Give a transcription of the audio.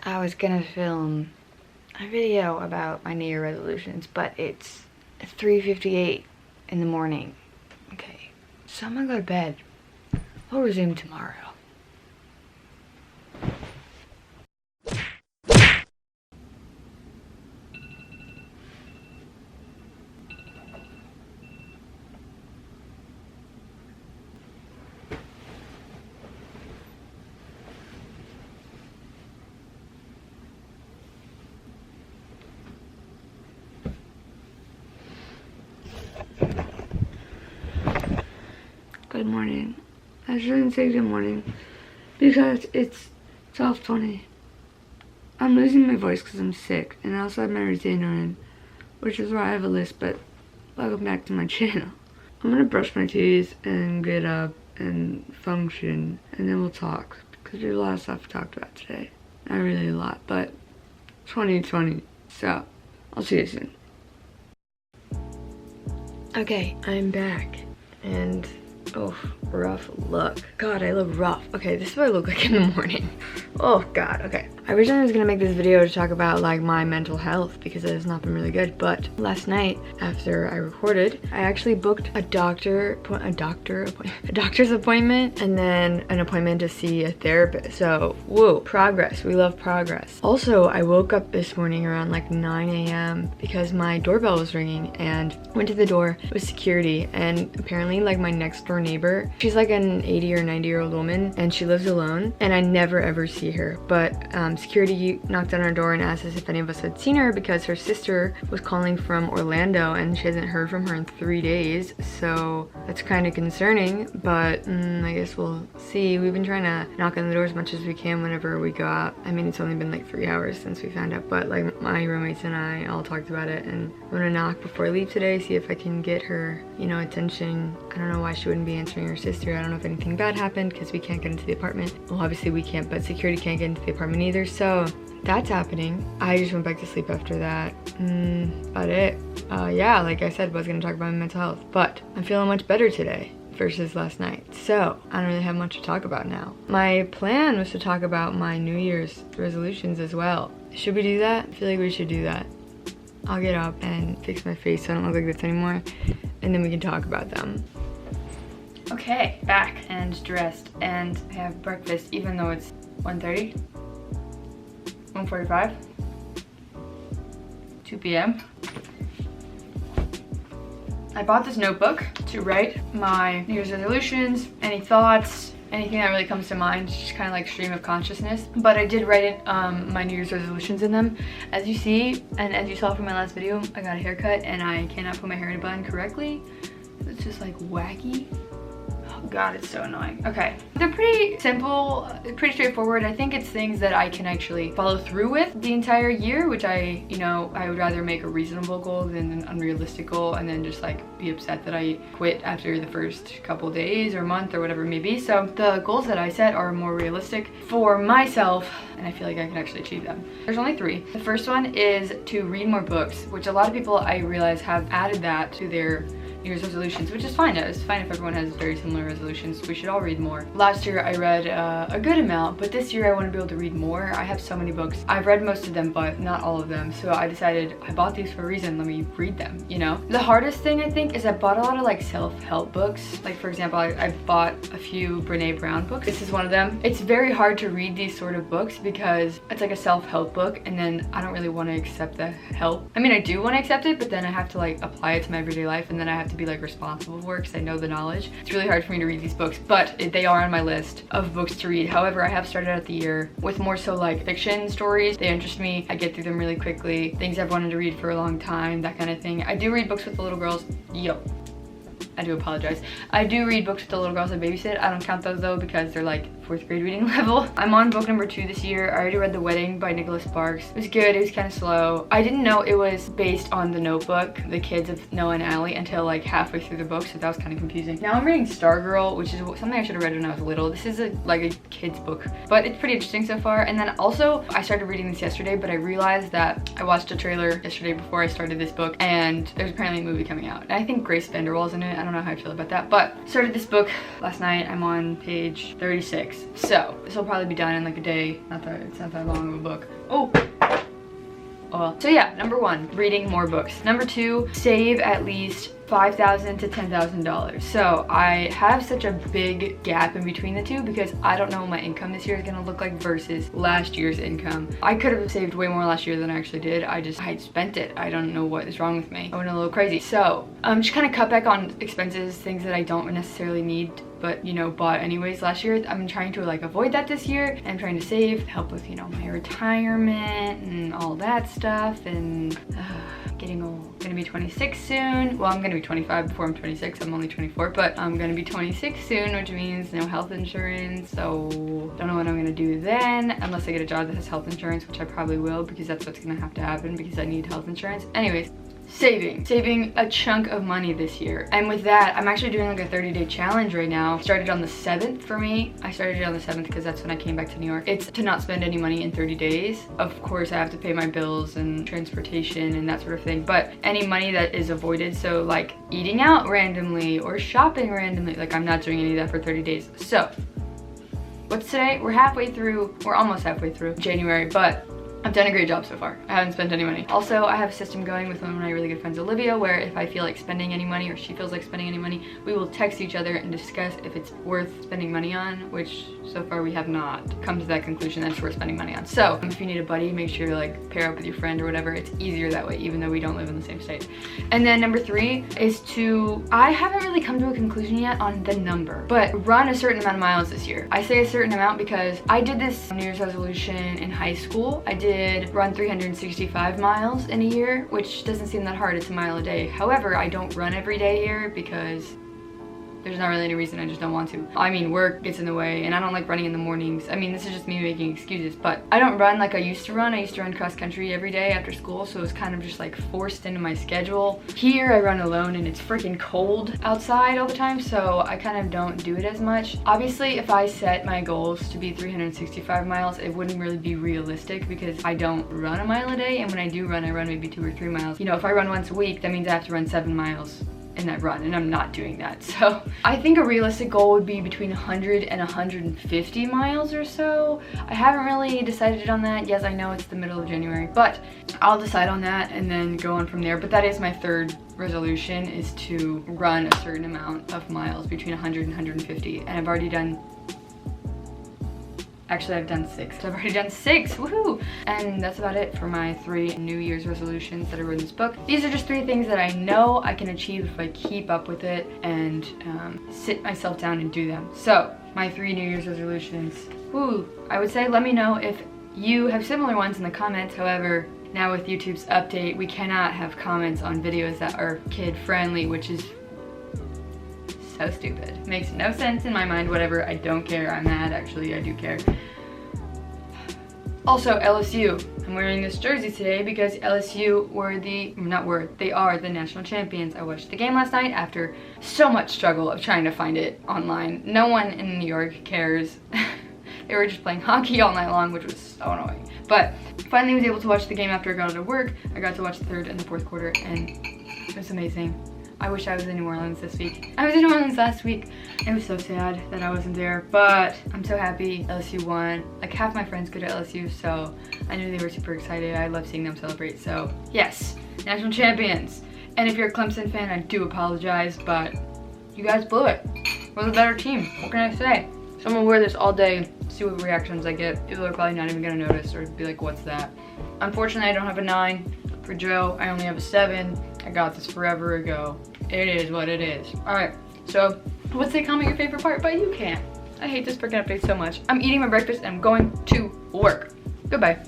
I was gonna film a video about my New Year resolutions, but it's 3:58 in the morning. Okay, so I'm gonna go to bed. I'll resume tomorrow. Good morning. I shouldn't say good morning because it's 12:20. I'm losing my voice because I'm sick, and I also have my retainer in, which is why I have a list, but welcome back to my channel. I'm gonna brush my teeth and get up and function, and then we'll talk, because there's a lot of stuff to talk about today. Not really a lot, but 2020, so I'll see you soon. Okay, I'm back, and oh, rough look. God, I look rough. Okay, this is what I look like in the morning. Oh God, okay. I originally was gonna make this video to talk about like my mental health because it has not been really good, but last night after I recorded, I actually booked a doctor's appointment and then an appointment to see a therapist. So, whoa, progress. We love progress. Also, I woke up this morning around like 9 a.m. because my doorbell was ringing and went to the door. It was security, and apparently like my next door neighbor, she's like an 80 or 90-year-old woman and she lives alone, and I never ever see her, but security knocked on our door and asked us if any of us had seen her because her sister was calling from Orlando and she hasn't heard from her in 3 days. So that's kind of concerning, but I guess we'll see. We've been trying to knock on the door as much as we can whenever we go out. I mean, it's only been like 3 hours since we found out, but like my roommates and I all talked about it, and I'm gonna knock before I leave today, see if I can get her, you know, attention. I don't know why she wouldn't be answering her sister. I don't know if anything bad happened because we can't get into the apartment. Well, obviously we can't, but security can't get into the apartment either, so that's happening. I just went back to sleep after that. About it. Yeah, like I said, I was gonna talk about my mental health, but I'm feeling much better today versus last night, so I don't really have much to talk about now. My plan was to talk about my New Year's resolutions as well. Should we do that? I feel like we should do that. I'll get up and fix my face so I don't look like this anymore, and then we can talk about them. Okay, back and dressed, and I have breakfast even though it's 1:30, 1:45, 2 p.m. I bought this notebook to write my New Year's resolutions, any thoughts, anything that really comes to mind, just kind of like stream of consciousness. But I did write it, my New Year's resolutions in them. As you see, and as you saw from my last video, I got a haircut and I cannot put my hair in a bun correctly. It's just like wacky. Oh God, it's so annoying. Okay, they're pretty simple, pretty straightforward. I think it's things that I can actually follow through with the entire year, which I would rather make a reasonable goal than an unrealistic goal and then just like be upset that I quit after the first couple days or month or whatever it may be. So the goals that I set are more realistic for myself, and I feel like I can actually achieve them. There's only 3. The first one is to read more books, which a lot of people I realize have added that to their New Year's resolutions, which is fine. It's fine if everyone has very similar resolutions. We should all read more. Last year I read a good amount, but this year I want to be able to read more. I have so many books. I've read most of them, but not all of them. So I decided I bought these for a reason. Let me read them, you know? The hardest thing I think is I bought a lot of like self-help books. Like for example, I bought a few Brene Brown books. This is one of them. It's very hard to read these sort of books because it's like a self-help book, and then I don't really want to accept the help. I mean, I do want to accept it, but then I have to like apply it to my everyday life, and then I have to be like responsible for it because I know the knowledge. It's really hard for me to read these books, but they are on my list of books to read. However, I have started out the year with more so like fiction stories. They interest me. I get through them really quickly. Things I've wanted to read for a long time, that kind of thing. I do read books with the little girls. I do apologize. I do read books with the little girls I babysit. I don't count those though because they're like 4th grade reading level. I'm on book number 2 this year. I already read The Wedding by Nicholas Sparks. It was good. It was kind of slow. I didn't know it was based on The Notebook, The Kids of Noah and Allie, until like halfway through the book, so that was kind of confusing. Now I'm reading Stargirl, which is something I should have read when I was little. This is like a kid's book, but it's pretty interesting so far. And then also, I started reading this yesterday, but I realized that I watched a trailer yesterday before I started this book, and there's apparently a movie coming out. And I think Grace Vanderwaal's in it. I don't know how I feel about that, but started this book last night. I'm on page 36. books. So this will probably be done in like a day. It's not that long of a book. Oh well. So yeah, number 1, reading more books. Number 2, save at least $5,000 to $10,000. So I have such a big gap in between the two because I don't know what my income this year is gonna look like versus last year's income. I could have saved way more last year than I actually did. I spent it. I don't know what is wrong with me. I went a little crazy. So just kind of cut back on expenses, things that I don't necessarily need but you know, bought anyways last year. I'm trying to like avoid that this year. I'm trying to save, help with, you know, my retirement and all that stuff, and getting old. Gonna be 26 soon. Well, I'm gonna be 25 before I'm 26. I'm only 24, but I'm gonna be 26 soon, which means no health insurance. So don't know what I'm gonna do then, unless I get a job that has health insurance, which I probably will, because that's what's gonna have to happen because I need health insurance. Anyways, saving a chunk of money this year. And with that, I'm actually doing like a 30-day challenge right now. Started on the 7th for me. I started it on the 7th because that's when I came back to New York. It's to not spend any money in 30 days. Of course, I have to pay my bills and transportation and that sort of thing, but any money that is avoided, so like eating out randomly or shopping randomly, like I'm not doing any of that for 30 days. So what's today? We're almost halfway through January, but I've done a great job so far. I haven't spent any money. Also, I have a system going with one of my really good friends, Olivia, where if I feel like spending any money or she feels like spending any money, we will text each other and discuss if it's worth spending money on, which so far we have not come to that conclusion that it's worth spending money on. So if you need a buddy, make sure to like pair up with your friend or whatever. It's easier that way, even though we don't live in the same state. And then number 3 is I haven't really come to a conclusion yet on the number, but run a certain amount of miles this year. I say a certain amount because I did this New Year's resolution in high school. I did run 365 miles in a year, which doesn't seem that hard. It's a mile a day. However, I don't run every day here because there's not really any reason. I just don't want to. I mean, work gets in the way and I don't like running in the mornings. I mean, this is just me making excuses, but I don't run like I used to run. I used to run cross country every day after school, so it's kind of just like forced into my schedule. Here I run alone and it's freaking cold outside all the time, so I kind of don't do it as much. Obviously, if I set my goals to be 365 miles, it wouldn't really be realistic because I don't run a mile a day, and when I do run, I run maybe 2 or 3 miles. You know, if I run once a week, that means I have to run 7 miles in that run, and I'm not doing that. So I think a realistic goal would be between 100 and 150 miles or so. I haven't really decided on that. Yes, I know it's the middle of January, but I'll decide on that and then go on from there. But that is my 3rd resolution, is to run a certain amount of miles between 100 and 150, and I've already done, actually I've done 6. So I've already done 6, woohoo! And that's about it for my 3 New Year's resolutions that are in this book. These are just 3 things that I know I can achieve if I keep up with it and sit myself down and do them. So my 3 New Year's resolutions, woo! I would say let me know if you have similar ones in the comments. However, now with YouTube's update, we cannot have comments on videos that are kid friendly, which is so stupid. Makes no sense in my mind. Whatever, I don't care. I'm mad, actually. I do care. Also, LSU. I'm wearing this jersey today because LSU they are the national champions. I watched the game last night after so much struggle of trying to find it online. No one in New York cares. They were just playing hockey all night long, which was so annoying. But finally was able to watch the game after I got out of work. I got to watch the 3rd and the 4th quarter, and it was amazing. I wish I was in New Orleans this week. I was in New Orleans last week. It was so sad that I wasn't there, but I'm so happy LSU won. Like, half my friends go to LSU, so I knew they were super excited. I love seeing them celebrate, so yes, national champions. And if you're a Clemson fan, I do apologize, but you guys blew it. We're the better team. What can I say? So I'm gonna wear this all day, see what reactions I get. People are probably not even gonna notice or be like, what's that? Unfortunately, I don't have a 9. For Joe, I only have a 7. I got this forever ago. It is what it is. Alright, so what's the comment your favorite part, but you can't. I hate this freaking update so much. I'm eating my breakfast and I'm going to work. Goodbye.